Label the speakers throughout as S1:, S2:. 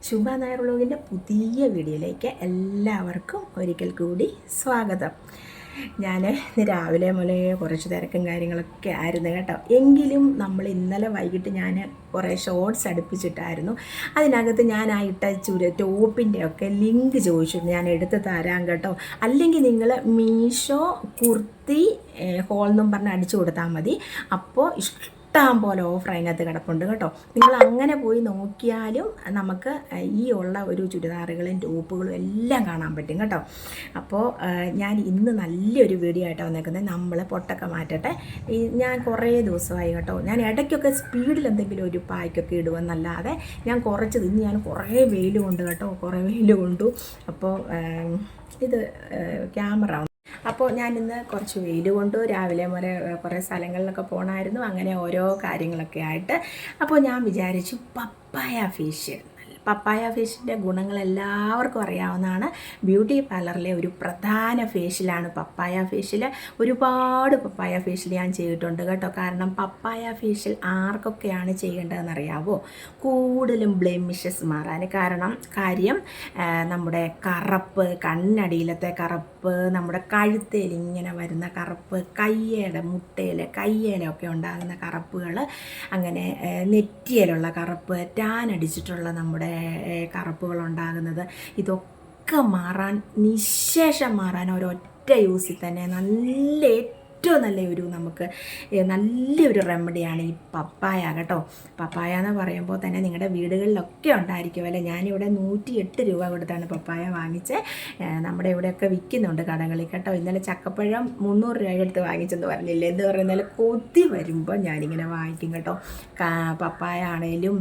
S1: ശുഭ നായർ വ്ളോഗിൻ്റെ പുതിയ വീഡിയോയിലേക്ക് എല്ലാവർക്കും ഒരിക്കൽ കൂടി സ്വാഗതം. ഞാൻ ഇന്ന് രാവിലെ മുതലേ കുറച്ച് തിരക്കും കാര്യങ്ങളൊക്കെ ആയിരുന്നു കേട്ടോ. എങ്കിലും നമ്മൾ ഇന്നലെ വൈകിട്ട് ഞാൻ കുറേ ഷോർട്സ് അടുപ്പിച്ചിട്ടായിരുന്നു. അതിനകത്ത് ഞാൻ ആ ഇട്ട ടോപ്പിൻ്റെ ഒക്കെ ലിങ്ക് ചോദിച്ചു, ഞാൻ എടുത്ത് തരാം കേട്ടോ. അല്ലെങ്കിൽ നിങ്ങൾ മീഷോ കുർത്തി ഹോൾ എന്നും പറഞ്ഞ് അടിച്ചു കൊടുത്താൽ മതി. അപ്പോൾ ഇഷ്ടം പോലെ ഓഫർ അതിനകത്ത് കിടപ്പുണ്ട് കേട്ടോ. നിങ്ങൾ അങ്ങനെ പോയി നോക്കിയാലും നമുക്ക് ഈ ഉള്ള ഒരു ചുരിദാറുകളും ടോപ്പുകളും എല്ലാം കാണാൻ പറ്റും കേട്ടോ. അപ്പോൾ ഞാൻ ഇന്ന് നല്ലൊരു വീഡിയോ ആയിട്ടാണ് വന്നേക്കുന്നത്. നമ്മൾ പൊട്ടൊക്കെ മാറ്റട്ടെ. ഞാൻ കുറേ ദിവസമായി കേട്ടോ. ഞാൻ ഇടയ്ക്കൊക്കെ സ്പീഡിൽ എന്തെങ്കിലും ഒരു പായ്ക്കൊക്കെ ഇടുമെന്നല്ലാതെ ഞാൻ കുറച്ച് ഇന്ന് ഞാൻ കുറേ വെയിൽ കൊണ്ട് കേട്ടോ, കുറേ വെയിൽ കൊണ്ടു. അപ്പോൾ ഇത് ക്യാമറ അപ്പോൾ ഞാനിന്ന് കുറച്ച് വെയിൽ കൊണ്ടു. രാവിലെ മുതൽ കുറേ സ്ഥലങ്ങളിലൊക്കെ പോകണമായിരുന്നു. അങ്ങനെ ഓരോ കാര്യങ്ങളൊക്കെ ആയിട്ട് അപ്പോൾ ഞാൻ വിചാരിച്ചു പപ്പായ ഫേഷ്യൽ. പപ്പായ ഫേഷ്യലിൻ്റെ ഗുണങ്ങൾ എല്ലാവർക്കും അറിയാവുന്നതാണ്. ബ്യൂട്ടി പാർലറിലെ ഒരു പ്രധാന ഫേഷ്യലാണ് പപ്പായ ഫേഷ്യൽ. ഒരുപാട് പപ്പായ ഫേഷ്യൽ ഞാൻ ചെയ്തിട്ടുണ്ട് കേട്ടോ. കാരണം പപ്പായ ഫേഷ്യൽ ആർക്കൊക്കെയാണ് ചെയ്യേണ്ടതെന്ന് അറിയാവോ? കൂടുതലും ബ്ലെമിഷസ് മാറാൻ. കാര്യം നമ്മുടെ കറുപ്പ്, കണ്ണടിയിലത്തെ കറുപ്പ്, നമ്മുടെ കഴുത്തേൽ ഇങ്ങനെ വരുന്ന കറുപ്പ്, കയ്യേലൊക്കെ ഉണ്ടാകുന്ന കറുപ്പുകൾ, അങ്ങനെ നെറ്റിയിലുള്ള കറുപ്പ്, ടാൻ അടിച്ചിട്ടുള്ള നമ്മുടെ കറുപ്പുകളുണ്ടാകുന്നത്, ഇതൊക്കെ മാറാൻ, നിശേഷം മാറാൻ ഒരൊറ്റ യൂസിൽ തന്നെ ഏറ്റവും നല്ല നമുക്ക് നല്ലൊരു റെമഡിയാണ് ഈ പപ്പായ കേട്ടോ. പപ്പായ എന്ന് പറയുമ്പോൾ തന്നെ നിങ്ങളുടെ വീടുകളിലൊക്കെ ഉണ്ടായിരിക്കുമല്ലേ. ഞാനിവിടെ 108 രൂപ കൊടുത്താണ് പപ്പായ വാങ്ങിച്ച്. നമ്മുടെ ഇവിടെയൊക്കെ വിൽക്കുന്നുണ്ട് കടകളിൽ കേട്ടോ. ഇന്നലെ ചക്കപ്പഴം 300 രൂപ എടുത്ത് വാങ്ങിച്ചെന്ന് പറഞ്ഞില്ലേ. എന്ത് പറയുന്നാലും കൊതി വരുമ്പോൾ ഞാനിങ്ങനെ വാങ്ങിക്കും കേട്ടോ. പപ്പായ ആണേലും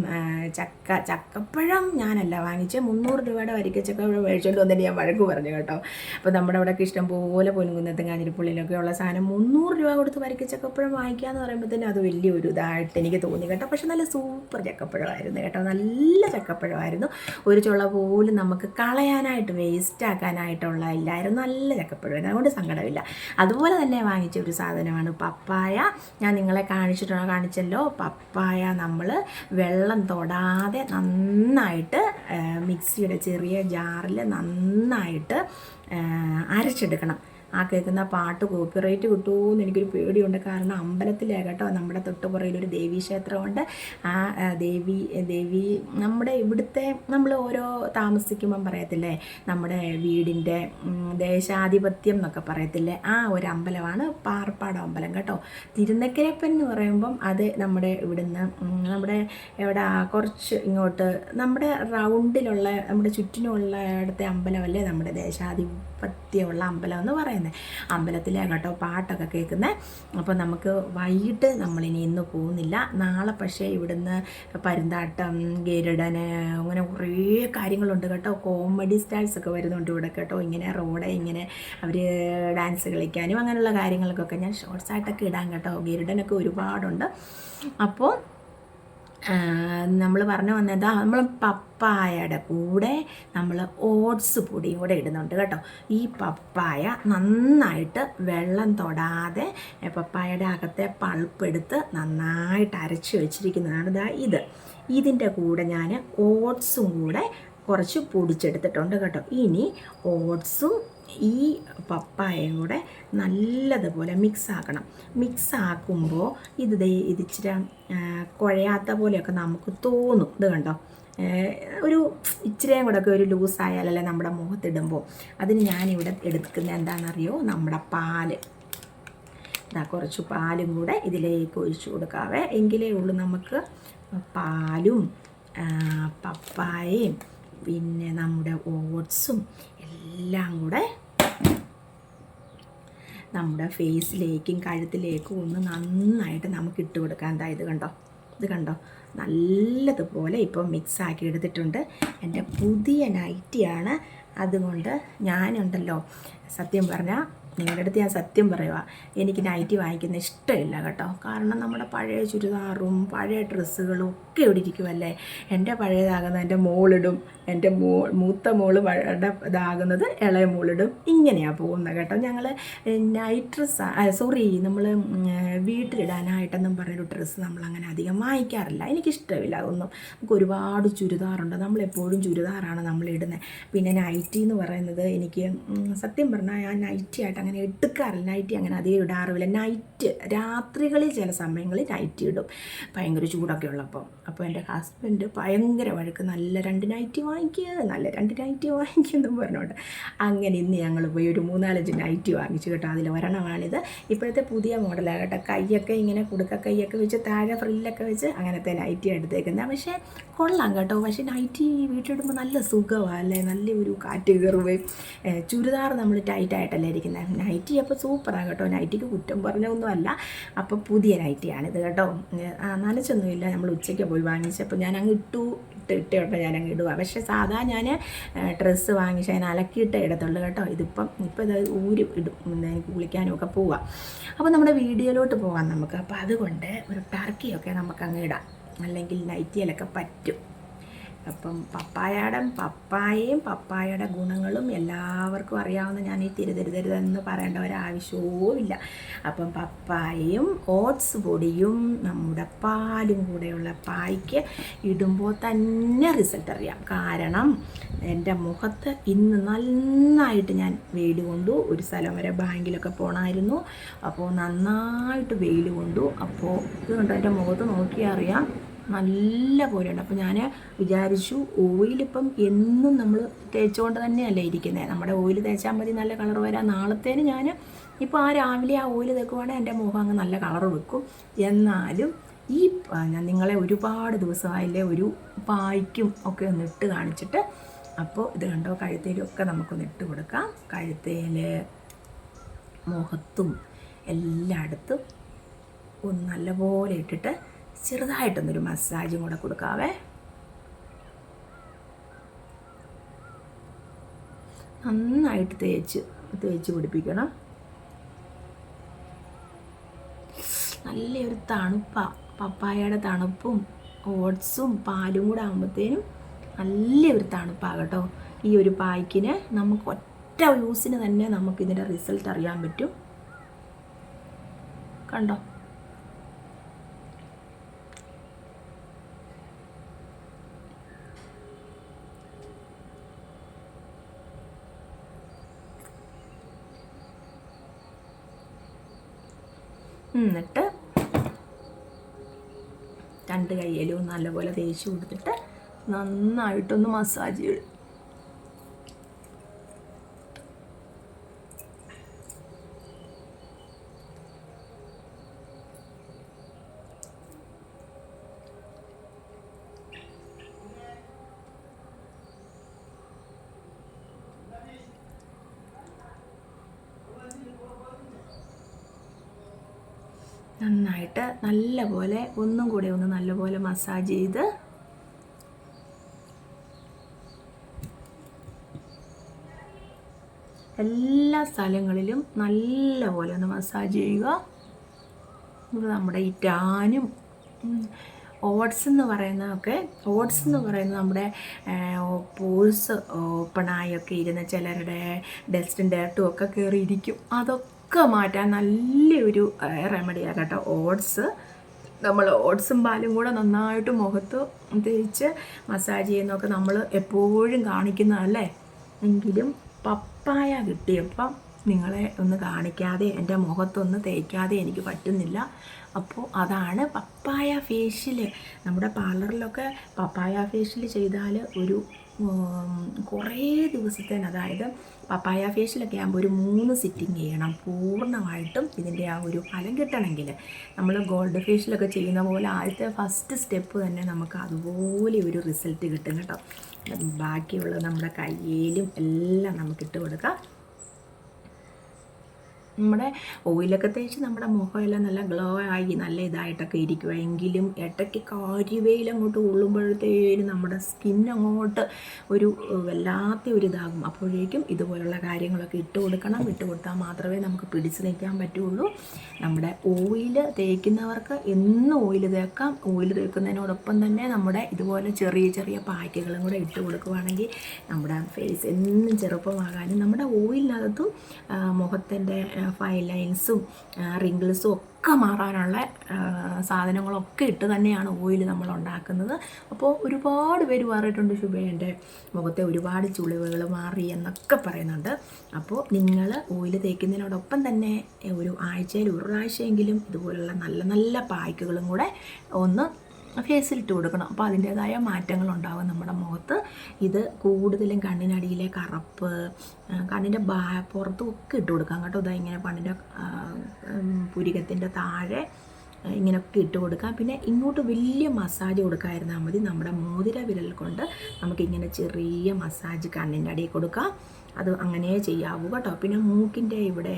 S1: ചക്കപ്പഴം ഞാനല്ല വാങ്ങിച്ച് 300 രൂപയുടെ വരിക്ക ചക്കപ്പഴം മേടിച്ചുകൊണ്ട് വന്നിട്ട് ഞാൻ വഴക്ക് പറഞ്ഞു കേട്ടോ. അപ്പോൾ നമ്മുടെ അവിടെയൊക്കെ ഇഷ്ടം പോലെ പൊൻകുന്നത്തും കാഞ്ഞിരപ്പള്ളിയിലൊക്കെ ഉള്ള സാധനം 300 രൂപ കൊടുത്ത് വരിക്ക ചക്കപ്പഴം വാങ്ങിക്കുക എന്ന് പറയുമ്പോഴത്തേനും അത് വലിയൊരു ഇതായിട്ട് എനിക്ക് തോന്നി കേട്ടോ. പക്ഷെ നല്ല സൂപ്പർ ചക്കപ്പഴമായിരുന്നു കേട്ടോ. നല്ല ചക്കപ്പഴമായിരുന്നു. ഒരു ചുള പോലും നമുക്ക് കളയാനായിട്ട് വേസ്റ്റ് ആക്കാനായിട്ടുള്ള ഇല്ലായിരുന്നു. നല്ല ചക്കപ്പഴമായിരുന്നു. അതുകൊണ്ട് സങ്കടമില്ല. അതുപോലെ തന്നെ വാങ്ങിച്ച ഒരു സാധനമാണ് പപ്പായ. ഞാൻ നിങ്ങളെ കാണിച്ചല്ലോ. പപ്പായ നമ്മൾ വെള്ളം തൊടാതെ നന്നായിട്ട് മിക്സിയുടെ ചെറിയ ജാറിൽ നന്നായിട്ട് അരച്ചെടുക്കണം. ആ കേൾക്കുന്ന പാട്ട് കോപ്പിറൈറ്റ് കിട്ടുമോയെന്ന് എനിക്കൊരു പേടിയുണ്ട്. കാരണം അമ്പലത്തിലെ കേട്ടോ, നമ്മുടെ തൊട്ടുപുറയിലൊരു ദേവീക്ഷേത്രമുണ്ട്. ആ ദേവി നമ്മുടെ ഇവിടുത്തെ നമ്മൾ ഓരോ താമസിക്കുമ്പം പറയത്തില്ലേ, നമ്മുടെ വീടിൻ്റെ ദേശാധിപത്യം എന്നൊക്കെ പറയത്തില്ലേ, ആ ഒരു അമ്പലമാണ് പാറപ്പാട് അമ്പലം കേട്ടോ. തിരുനക്കരപ്പൻ എന്ന് പറയുമ്പം അത് നമ്മുടെ ഇവിടുന്ന് നമ്മുടെ എവിടെ കുറച്ച് ഇങ്ങോട്ട് നമ്മുടെ റൗണ്ടിലുള്ള നമ്മുടെ ചുറ്റിനുള്ള ഇടത്തെ അമ്പലമല്ലേ നമ്മുടെ ദേശാധിപത്യമുള്ള അമ്പലം എന്ന് പറയുന്നത്. അമ്പലത്തിലെ കേട്ടോ പാട്ടൊക്കെ കേൾക്കുന്നത്. അപ്പോൾ നമുക്ക് വൈകിട്ട് നമ്മളിനി ഇന്ന് പോകുന്നില്ല. നാളെ പക്ഷേ ഇവിടുന്ന് പരുന്താട്ടം, ഗരുഡന്, അങ്ങനെ കുറേ കാര്യങ്ങളുണ്ട് കേട്ടോ. കോമഡി സ്റ്റാർസൊക്കെ വരുന്നുണ്ട് ഇവിടെ കേട്ടോ. ഇങ്ങനെ റോഡ് ഇങ്ങനെ അവർ ഡാൻസ് കളിക്കാനും അങ്ങനെയുള്ള കാര്യങ്ങൾക്കൊക്കെ ഞാൻ ഷോർട്സ് ആയിട്ടൊക്കെ ഇടാം കേട്ടോ. ഗരുഡനൊക്കെ ഒരുപാടുണ്ട്. അപ്പോൾ നമ്മൾ പറഞ്ഞു വന്നത് നമ്മൾ പപ്പായയുടെ കൂടെ നമ്മൾ ഓട്സ് പൊടിയും കൂടെ ഇടുന്നുണ്ട് കേട്ടോ. ഈ പപ്പായ നന്നായിട്ട് വെള്ളം തൊടാതെ പപ്പായയുടെ അകത്തെ പൾപ്പ് എടുത്ത് നന്നായിട്ട് അരച്ച് വെച്ചിരിക്കുന്നതാണ് ഇതിൻ്റെ കൂടെ ഞാൻ ഓട്സും കൂടെ കുറച്ച് പൊടിച്ചെടുത്തിട്ടുണ്ട് കേട്ടോ. ഇനി ഓട്സും ഈ പപ്പായയും കൂടെ നല്ലതുപോലെ മിക്സാക്കണം. മിക്സാക്കുമ്പോൾ ഇതിച്ചിരി കുഴയാത്ത പോലെയൊക്കെ നമുക്ക് തോന്നും. ഇത് കണ്ടോ, ഒരു ഇച്ചിരിയും കൂടെ ഒക്കെ ഒരു ലൂസായാലല്ലേ നമ്മുടെ മുഖത്തിടുമ്പോൾ. അതിന് ഞാനിവിടെ എടുക്കുന്നത് എന്താണെന്നറിയോ, നമ്മുടെ പാല്. കുറച്ച് പാലും കൂടെ ഇതിലേക്ക് ഒഴിച്ചു കൊടുക്കാവേ. എങ്കിലേ ഉള്ളൂ നമുക്ക് പാലും പപ്പായയും പിന്നെ നമ്മുടെ ഓട്സും എല്ലാം കൂടെ നമ്മുടെ ഫേസിലേക്കും കഴുത്തിലേക്കും ഒന്ന് നന്നായിട്ട് നമുക്ക് ഇട്ട് കൊടുക്കാം. ഇത് കണ്ടോ നല്ലതുപോലെ ഇപ്പോൾ മിക്സാക്കി എടുത്തിട്ടുണ്ട്. എൻ്റെ പുതിയ നൈറ്റിയാണ്. അതുകൊണ്ട് ഞാനുണ്ടല്ലോ, സത്യം പറഞ്ഞാൽ നിങ്ങളുടെ അടുത്ത് ഞാൻ സത്യം പറയുക, എനിക്ക് നൈറ്റി വാങ്ങിക്കുന്ന ഇഷ്ടമില്ല കേട്ടോ. കാരണം നമ്മുടെ പഴയ ചുരിദാറും പഴയ ഡ്രസ്സുകളും ഒക്കെ ഇവിടെ ഇരിക്കുമല്ലേ. എൻ്റെ പഴയതാകുന്നത് എൻ്റെ മോളിടും, എൻ്റെ മൂത്ത മോള് ഇതാകുന്നത് ഇളയ മോളിടും, ഇങ്ങനെയാണ് പോകുന്നത് കേട്ടോ. ഞങ്ങൾ നൈറ്റ് ഡ്രസ്സ് നമ്മൾ വീട്ടിലിടാനായിട്ടെന്നും പറഞ്ഞൊരു ഡ്രസ്സ് നമ്മളങ്ങനെ അധികം വാങ്ങിക്കാറില്ല. എനിക്കിഷ്ടമില്ല അതൊന്നും. നമുക്ക് ഒരുപാട് ചുരിദാറുണ്ട്, നമ്മളെപ്പോഴും ചുരിദാറാണ് നമ്മളിടുന്നത്. പിന്നെ നൈറ്റി എന്ന് പറയുന്നത് എനിക്ക് സത്യം പറഞ്ഞാൽ ഞാൻ നൈറ്റി ആയിട്ട് അങ്ങനെ എടുക്കാറില്ല. നൈറ്റി അങ്ങനെ അധികം ഇടാറില്ല. നൈറ്റ് രാത്രികളിൽ ചില സമയങ്ങളിൽ നൈറ്റി ഇടും, ഭയങ്കര ചൂടൊക്കെ ഉള്ളപ്പോൾ. അപ്പോൾ എൻ്റെ ഹസ്ബൻഡ് ഭയങ്കര വഴക്ക്, നല്ല 2 നൈറ്റി വാങ്ങിക്കുക, നല്ല 2 നൈറ്റി വാങ്ങിക്കുമെന്നും പറഞ്ഞോണ്ട്. അങ്ങനെ ഇന്ന് ഞങ്ങൾ പോയി ഒരു 3-4 നൈറ്റി വാങ്ങിച്ചു കേട്ടോ. അതിൽ ഒരെണ്ണമാണിത്. ഇപ്പോഴത്തെ പുതിയ മോഡലാണ് കേട്ടോ. കൈയൊക്കെ ഇങ്ങനെ കുടുക്ക കൈയൊക്കെ വെച്ച് താഴെ ഫ്രില്ലൊക്കെ വെച്ച് അങ്ങനത്തെ നൈറ്റി എടുത്തേക്കുന്നത്. പക്ഷേ കൊള്ളാം കേട്ടോ. പക്ഷേ നൈറ്റി വീട്ടിലിടുമ്പോൾ നല്ല സുഖമാണ് അല്ലേ, നല്ല ഒരു കാറ്റ് കയറുകയും. ചുരിദാർ നമ്മൾ ടൈറ്റായിട്ടല്ലേ ഇരിക്കുന്നത്. നൈറ്റി അപ്പോൾ സൂപ്പറാണ് കേട്ടോ. നൈറ്റിക്ക് കുറ്റം പറഞ്ഞൊന്നുമല്ല. അപ്പോൾ പുതിയ നൈറ്റിയാണിത് കേട്ടോ. നനച്ചൊന്നുമില്ല, നമ്മൾ ഉച്ചയ്ക്ക് പോയി വാങ്ങിച്ചപ്പോൾ ഞാൻ അങ്ങ് ഇട്ടോട്ടെ ഞാൻ അങ്ങ് ഇടുക. പക്ഷേ സാധാ ഞാൻ ഡ്രസ്സ് വാങ്ങിച്ച് അതിന് അലക്കിയിട്ടേ ഇടത്തുള്ളൂ കേട്ടോ. ഇപ്പോൾ ഇത് ഊരി ഇടും, എനിക്ക് കുളിക്കാനും ഒക്കെ പോവാം. അപ്പോൾ നമ്മുടെ വീഡിയോയിലോട്ട് പോകാം നമുക്ക്. അപ്പോൾ അതുകൊണ്ട് ഒരു ടർക്കിയൊക്കെ നമുക്ക് അങ്ങ് ഇടാം, അല്ലെങ്കിൽ നൈറ്റിയിലൊക്കെ പറ്റും. അപ്പം പപ്പായയും പപ്പായയുടെ ഗുണങ്ങളും എല്ലാവർക്കും അറിയാവുന്ന, ഞാൻ ഈ തിരുതരുതരുതെന്ന് പറയേണ്ട ഒരാവശ്യവും ഇല്ല. അപ്പം പപ്പായയും ഓട്സ് പൊടിയും നമ്മുടെ പാലും കൂടെയുള്ള പായ്ക്ക് ഇടുമ്പോൾ തന്നെ റിസൾട്ട് അറിയാം. കാരണം എൻ്റെ മുഖത്ത് ഇന്ന് നന്നായിട്ട് ഞാൻ വെയിൽ കൊണ്ടു. ഒരു സ്ഥലം വരെ ബാങ്കിലൊക്കെ പോകണമായിരുന്നു, അപ്പോൾ നന്നായിട്ട് വെയിൽ കൊണ്ടു. അപ്പോൾ ഇത് കണ്ടോ, എൻ്റെ മുഖത്ത് നോക്കിയാൽ അറിയാം നല്ല പോലെയുണ്ട്. അപ്പോൾ ഞാൻ വിചാരിച്ചു ഓയിലിപ്പം എന്നും നമ്മൾ തേച്ചുകൊണ്ട് തന്നെയല്ലേ ഇരിക്കുന്നത്, നമ്മുടെ ഓയിൽ തേച്ചാൽ മതി നല്ല കളർ വരാം. നാളത്തേന് ഞാൻ ഇപ്പോൾ രാവിലെ ഓയിൽ തേക്കുവാണെങ്കിൽ എൻ്റെ മുഖം അങ്ങ് നല്ല കളർ വെക്കും. എന്നാലും ഞാൻ നിങ്ങളെ ഒരുപാട് ദിവസമായില്ലേ ഒരു പായ്ക്കും ഒക്കെ ഒന്ന് ഇട്ട് കാണിച്ചിട്ട്. അപ്പോൾ ഇത് കണ്ടോ, കഴുത്തേലൊക്കെ നമുക്കൊന്ന് ഇട്ട് കൊടുക്കാം. കഴുത്തേൽ, മുഖത്തും എല്ലായിടത്തും ഒന്ന് നല്ലപോലെ ഇട്ടിട്ട് ചെറുതായിട്ടൊന്നൊരു മസാജും കൂടെ കൊടുക്കാവേ. നന്നായിട്ട് തേച്ച് പിടിപ്പിക്കണം. നല്ലൊരു തണുപ്പാണ്, പപ്പായയുടെ തണുപ്പും ഓട്സും പാലും കൂടെ ആകുമ്പോഴത്തേനും നല്ലൊരു തണുപ്പാണ് കേട്ടോ. ഈ ഒരു പായ്ക്കിന് നമുക്ക് ഒറ്റ യൂസിന് തന്നെ നമുക്കിതിൻ്റെ റിസൾട്ട് അറിയാൻ പറ്റും. കണ്ടോ, എന്നിട്ട് 2 കൈയിലും നല്ലപോലെ തേച്ച് കൊടുത്തിട്ട് നന്നായിട്ടൊന്ന് മസാജ് ചെയ്യും. നന്നായിട്ട് നല്ലപോലെ ഒന്നും കൂടെ ഒന്ന് നല്ലപോലെ മസാജ് ചെയ്ത് എല്ലാ സ്ഥലങ്ങളിലും നല്ലപോലെ ഒന്ന് മസാജ് ചെയ്യുക. ഇത് നമ്മുടെ ഈ ടാനും ഓട്സ് എന്ന് പറയുന്നത് നമ്മുടെ പോഴ്സ് ഓപ്പണായൊക്കെ ഇരുന്ന് ചിലരുടെ ഡസ്റ്റും ഡേർട്ടും ഒക്കെ കയറിയിരിക്കും. അതൊക്കെ മാറ്റാൻ നല്ലൊരു റെമഡിയാണ് കേട്ടോ ഓട്സ്. നമ്മൾ ഓട്സും പാലും കൂടെ നന്നായിട്ട് മുഖത്ത് തേച്ച് മസാജ് ചെയ്യുന്നതൊക്കെ നമ്മൾ എപ്പോഴും കാണിക്കുന്നതല്ലേ. എങ്കിലും പപ്പായ കിട്ടിയപ്പം നിങ്ങളെ ഒന്ന് കാണിക്കാതെ, എൻ്റെ മുഖത്തൊന്ന് തേക്കാതെ എനിക്ക് പറ്റുന്നില്ല. അപ്പോൾ അതാണ് പപ്പായ ഫേഷ്യൽ. നമ്മുടെ പാർലറിലൊക്കെ പപ്പായ ഫേഷ്യൽ ചെയ്താൽ ഒരു കുറേ ദിവസത്തേന്, അതായത് പപ്പായ ഫേഷ്യലൊക്കെ ആകുമ്പോൾ ഒരു 3 സിറ്റിംഗ് ചെയ്യണം പൂർണ്ണമായിട്ടും ഇതിൻ്റെ ആ ഒരു ഫലം കിട്ടണമെങ്കിൽ. നമ്മൾ ഗോൾഡ് ഫേഷ്യലൊക്കെ ചെയ്യുന്ന പോലെ ആദ്യത്തെ ഫസ്റ്റ് സ്റ്റെപ്പ് തന്നെ നമുക്ക് അതുപോലെ ഒരു റിസൾട്ട് കിട്ടും കേട്ടോ. ബാക്കിയുള്ള നമ്മുടെ കയ്യിലും എല്ലാം നമുക്കിട്ട് കൊടുക്കാം. നമ്മുടെ ഓയിലൊക്കെ തേച്ച് നമ്മുടെ മുഖമെല്ലാം നല്ല ഗ്ലോ ആയി നല്ല ഇതായിട്ടൊക്കെ ഇരിക്കുക. എങ്കിലും ഇടയ്ക്ക് കാര്യവെയിൽ അങ്ങോട്ട് കൊള്ളുമ്പോഴത്തേനും നമ്മുടെ സ്കിൻ അങ്ങോട്ട് ഒരു വല്ലാത്ത ഒരു ഇതാകും. അപ്പോഴേക്കും ഇതുപോലുള്ള കാര്യങ്ങളൊക്കെ ഇട്ട് കൊടുക്കണം. ഇട്ട് കൊടുത്താൽ മാത്രമേ നമുക്ക് പിടിച്ച് നിൽക്കാൻ പറ്റുള്ളൂ. നമ്മുടെ ഓയിൽ തേക്കുന്നവർക്ക് എന്നും ഓയിൽ തേക്കാം. ഓയിൽ തേക്കുന്നതിനോടൊപ്പം തന്നെ നമ്മുടെ ഇതുപോലെ ചെറിയ ചെറിയ പായ്ക്കുകളും കൂടെ ഇട്ട് കൊടുക്കുകയാണെങ്കിൽ നമ്മുടെ ഫേസ് എന്നും ചെറുപ്പമാകാനും നമ്മുടെ ഓയിലിനകത്തും മുഖത്തിൻ്റെ ഫൈൻ ലൈൻസും റിങ്കിൾസും ഒക്കെ മാറാനുള്ള സാധനങ്ങളൊക്കെ ഇട്ട് തന്നെയാണ് ഓയിൽ നമ്മൾ ഉണ്ടാക്കുന്നത്. അപ്പോൾ ഒരുപാട് പേര് പറഞ്ഞിട്ടുണ്ട്, ശുഭ എൻ്റെ മുഖത്തെ ഒരുപാട് ചുളിവുകൾ മാറി എന്നൊക്കെ പറയുന്നുണ്ട്. അപ്പോൾ നിങ്ങൾ ഓയിൽ തേക്കുന്നതിനോടൊപ്പം തന്നെ ഒരു ആഴ്ചയിൽ ഒരു പ്രാവശ്യമെങ്കിലും ഇതുപോലുള്ള നല്ല നല്ല പായ്ക്കുകളും കൂടെ ഒന്ന് ഫേസിലിട്ട് കൊടുക്കണം. അപ്പോൾ അതിൻ്റേതായ മാറ്റങ്ങളുണ്ടാകും നമ്മുടെ മുഖത്ത്. ഇത് കൂടുതലും കണ്ണിനടിയിലെ കറുപ്പ്, കണ്ണിൻ്റെ പുറത്തും ഒക്കെ ഇട്ട് കൊടുക്കാം കേട്ടോ. ഇതാ ഇങ്ങനെ കണ്ണിൻ്റെ പുരികത്തിൻ്റെ താഴെ ഇങ്ങനെയൊക്കെ ഇട്ട് കൊടുക്കാം. പിന്നെ ഇങ്ങോട്ട് വലിയ മസാജ് കൊടുക്കാതിരുന്നാൽ മതി. നമ്മുടെ മോതിര വിരൽ കൊണ്ട് നമുക്കിങ്ങനെ ചെറിയ മസാജ് കണ്ണിൻ്റെ അടിയിൽ കൊടുക്കാം. അത് അങ്ങനെ ചെയ്യാവൂ കേട്ടോ. പിന്നെ മൂക്കിൻ്റെ ഇവിടെ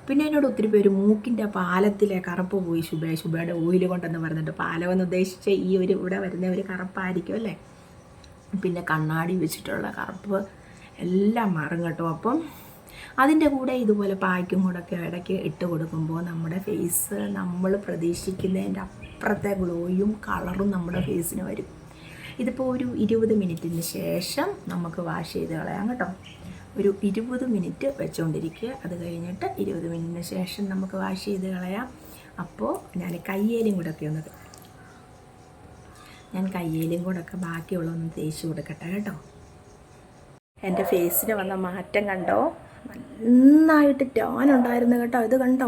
S1: പിന്നെ എന്നോട് ഒത്തിരി പേര് മൂക്കിൻ്റെ പാലത്തിലെ കറുപ്പ് പോയി ശുഭയുടെ ഓയിൽ കൊണ്ടെന്ന് പറഞ്ഞിട്ട്, പാലമെന്ന് ഉദ്ദേശിച്ച് ഈ ഒരു ഇവിടെ വരുന്ന ഒരു കറുപ്പായിരിക്കും അല്ലേ. പിന്നെ കണ്ണാടി വെച്ചിട്ടുള്ള കറുപ്പ് എല്ലാം മാറും കേട്ടോ. അപ്പം അതിൻ്റെ കൂടെ ഇതുപോലെ പായ്ക്കും കൂടെയൊക്കെ ഇടയ്ക്ക് ഇട്ട് കൊടുക്കുമ്പോൾ നമ്മുടെ ഫേസ് നമ്മൾ പ്രതീക്ഷിക്കുന്നതിൻ്റെ അപ്പുറത്തെ ഗ്ലോയും കളറും നമ്മുടെ ഫേസിന് വരും. ഇതിപ്പോൾ ഒരു 20 മിനിറ്റിന് ശേഷം നമുക്ക് വാഷ് ചെയ്ത് കളയാം കേട്ടോ. ഒരു 20 മിനിറ്റ് വെച്ചുകൊണ്ടിരിക്കുക. അത് കഴിഞ്ഞിട്ട് 20 മിനിറ്റിന് ശേഷം നമുക്ക് വാഷ് ചെയ്ത് കളയാം. അപ്പോൾ ഞാൻ കയ്യേലും കൂടെ ഒക്കെ ബാക്കിയുള്ളതൊന്ന് തേച്ച് കൊടുക്കട്ടെ കേട്ടോ. എൻ്റെ ഫേസിന് വന്ന മാറ്റം കണ്ടോ? നന്നായിട്ട് ടാൻ ഉണ്ടായിരുന്നു കേട്ടോ. ഇത് കണ്ടോ,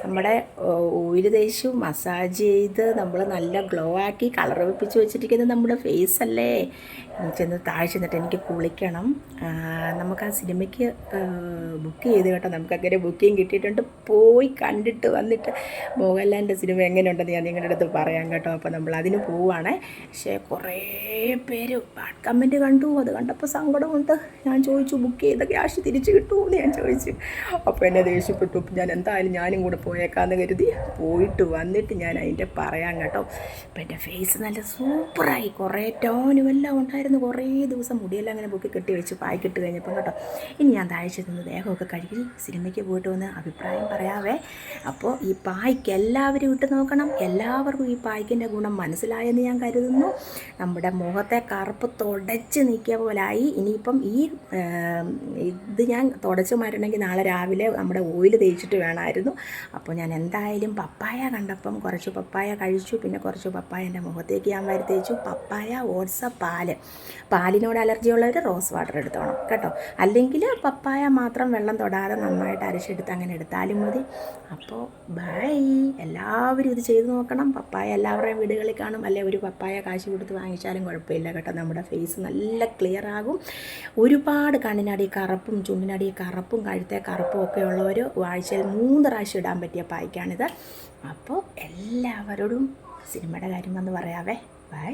S1: നമ്മുടെ ഓയിൽ തേച്ചു മസാജ് ചെയ്ത് നമ്മൾ നല്ല ഗ്ലോ ആക്കി കളർ വെപ്പിച്ച് വെച്ചിരിക്കുന്നത് നമ്മുടെ ഫേസ് അല്ലേ. ചെന്ന് താഴെ ചെന്നിട്ട് എനിക്ക് കുളിക്കണം. നമുക്ക് ആ സിനിമയ്ക്ക് ബുക്ക് ചെയ്ത് കേട്ടോ. നമുക്കങ്ങനെ ബുക്കിങ് കിട്ടിയിട്ടുണ്ട്. പോയി കണ്ടിട്ട് വന്നിട്ട് മോഹൻലാലിൻ്റെ സിനിമ എങ്ങനെയുണ്ടെന്ന് ഞാൻ നിങ്ങളുടെ അടുത്ത് പറയാം കേട്ടോ. അപ്പോൾ നമ്മൾ അതിന് പോവുകയാണേ. പക്ഷേ കുറേ പേര് ബാഡ് കമൻറ്റ് കണ്ടു. അത് കണ്ടപ്പോൾ സങ്കടമുണ്ട്. ഞാൻ ചോദിച്ചു ബുക്ക് ചെയ്ത ക്യാഷ് തിരിച്ച് കിട്ടുമെന്ന് ഞാൻ ചോദിച്ചു. അപ്പോൾ എന്നെ ദേഷ്യപ്പെട്ടു. ഞാൻ എന്തായാലും ഞാനും കൂടെ പോയേക്കാമെന്ന് കരുതി പോയിട്ട് വന്നിട്ട് ഞാൻ അതിൻ്റെ പറയാം കേട്ടോ. അപ്പോൾ എൻ്റെ ഫേസ് നല്ല സൂപ്പറായി. കുറേ ടോനും എല്ലാം ഉണ്ടായിരുന്നു. കുറേ ദിവസം മുടിയെല്ലാം അങ്ങനെ ബുക്ക് കെട്ടി വെച്ച് പായ്ക്കിട്ട് കഴിഞ്ഞപ്പം കേട്ടോ. ഇനി ഞാൻ താഴ്ച നിന്ന് ദേഹമൊക്കെ കഴുകി സിനിമയ്ക്ക് പോയിട്ട് വന്ന് അഭിപ്രായം പറയാവേ. അപ്പോൾ ഈ പായ്ക്ക് എല്ലാവരും ഇട്ട് നോക്കണം. എല്ലാവർക്കും ഈ പായ്ക്കിൻ്റെ ഗുണം മനസ്സിലായെന്ന് ഞാൻ കരുതുന്നു. നമ്മുടെ മുഖത്തെ കറുപ്പ് തുടച്ച് നീക്കിയ പോലായി. ഇനിയിപ്പം ഇത് ഞാൻ തുടച്ച് മാറ്റണമെങ്കിൽ നാളെ രാവിലെ നമ്മുടെ ഓയിൽ തേച്ചിട്ട് വേണമായിരുന്നു. അപ്പോൾ ഞാൻ എന്തായാലും പപ്പായ കണ്ടപ്പം കുറച്ച് പപ്പായ കഴിച്ചു. പിന്നെ കുറച്ച് പപ്പായ എൻ്റെ മുഖത്തേക്ക് ഞാൻ തേച്ചു. പപ്പായ, ഓട്സ്, പാലിനോട് അലർജി ഉള്ളവർ റോസ് വാട്ടർ എടുത്തോണം കേട്ടോ. അല്ലെങ്കിൽ പപ്പായ മാത്രം വെള്ളം തൊടാതെ നന്നായിട്ട് അരച്ചെടുത്ത് അങ്ങനെ എടുത്താലും മതി. അപ്പോൾ ബൈ. എല്ലാവരും ഇത് ചെയ്ത് നോക്കണം. പപ്പായ എല്ലാവരുടെയും വീടുകളിൽ കാണും. അല്ലെ ഒരു പപ്പായ കാശ് കൊടുത്ത് വാങ്ങിച്ചാലും കുഴപ്പമില്ല കേട്ടോ. നമ്മുടെ ഫേസ് നല്ല ക്ലിയർ ആകും. ഒരുപാട് കണ്ണിനടി കറുപ്പും ചുണ്ടിനടി കറുപ്പും കഴുത്തെ കറുപ്പും ഒക്കെ ഉള്ളവർ ആഴ്ചയിൽ 3 പ്രാവശ്യം ഇടാൻ പറ്റിയ പായ്ക്കാണിത്. അപ്പോൾ എല്ലാവരോടും സിനിമയുടെ കാര്യം വന്ന് പറയാവേ. ബൈ.